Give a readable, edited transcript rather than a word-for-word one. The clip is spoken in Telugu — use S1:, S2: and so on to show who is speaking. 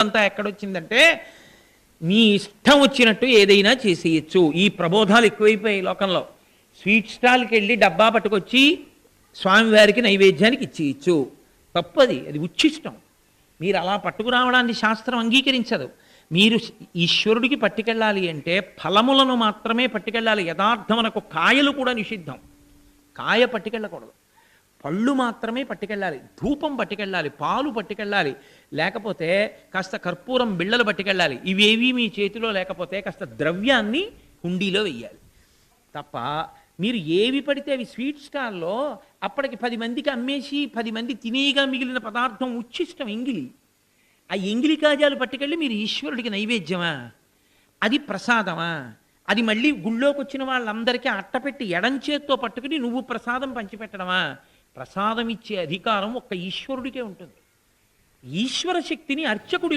S1: అంతా ఎక్కడొచ్చిందంటే మీ ఇష్టం వచ్చినట్టు ఏదైనా చేసేయచ్చు. ఈ ప్రబోధాలు ఎక్కువైపోయాయి లోకంలో. స్వీట్ స్టాల్కి వెళ్ళి డబ్బా పట్టుకొచ్చి స్వామివారికి నైవేద్యానికి ఇచ్చేయచ్చు. తప్పది, అది ఉచ్ఛిష్టం. మీరు అలా పట్టుకురావడాన్ని శాస్త్రం అంగీకరించదు. మీరు ఈశ్వరుడికి పట్టుకెళ్ళాలి అంటే ఫలములను మాత్రమే పట్టుకెళ్ళాలి. యథార్థమునకు కాయలు కూడా నిషిద్ధం. కాయ పట్టుకెళ్ళకూడదు, పళ్ళు మాత్రమే పట్టుకెళ్ళాలి. ధూపం పట్టుకెళ్ళాలి, పాలు పట్టుకెళ్ళాలి, లేకపోతే కాస్త కర్పూరం బిళ్ళలు పట్టుకెళ్ళాలి. ఇవేవి మీ చేతిలో లేకపోతే కాస్త ద్రవ్యాన్ని హుండీలో వెయ్యాలి తప్ప మీరు ఏవి పడితే అవి స్వీట్ స్టాల్లో అప్పటికి 10 మందికి అమ్మేసి 10 మంది తినేగా మిగిలిన పదార్థం ఉచ్ఛిష్టం, ఎంగిలి. ఆ ఎంగిలి కాజాలు పట్టుకెళ్ళి మీరు ఈశ్వరుడికి నైవేద్యమా? అది ప్రసాదమా? అది మళ్ళీ గుళ్ళోకి వచ్చిన వాళ్ళందరికీ అట్టపెట్టి ఎడంచేత్తో పట్టుకుని నువ్వు ప్రసాదం పంచిపెట్టడమా? ప్రసాదం ఇచ్చే అధికారం ఒక్క ఈశ్వరుడికే ఉంటుంది. ఈశ్వర శక్తిని అర్చకుడి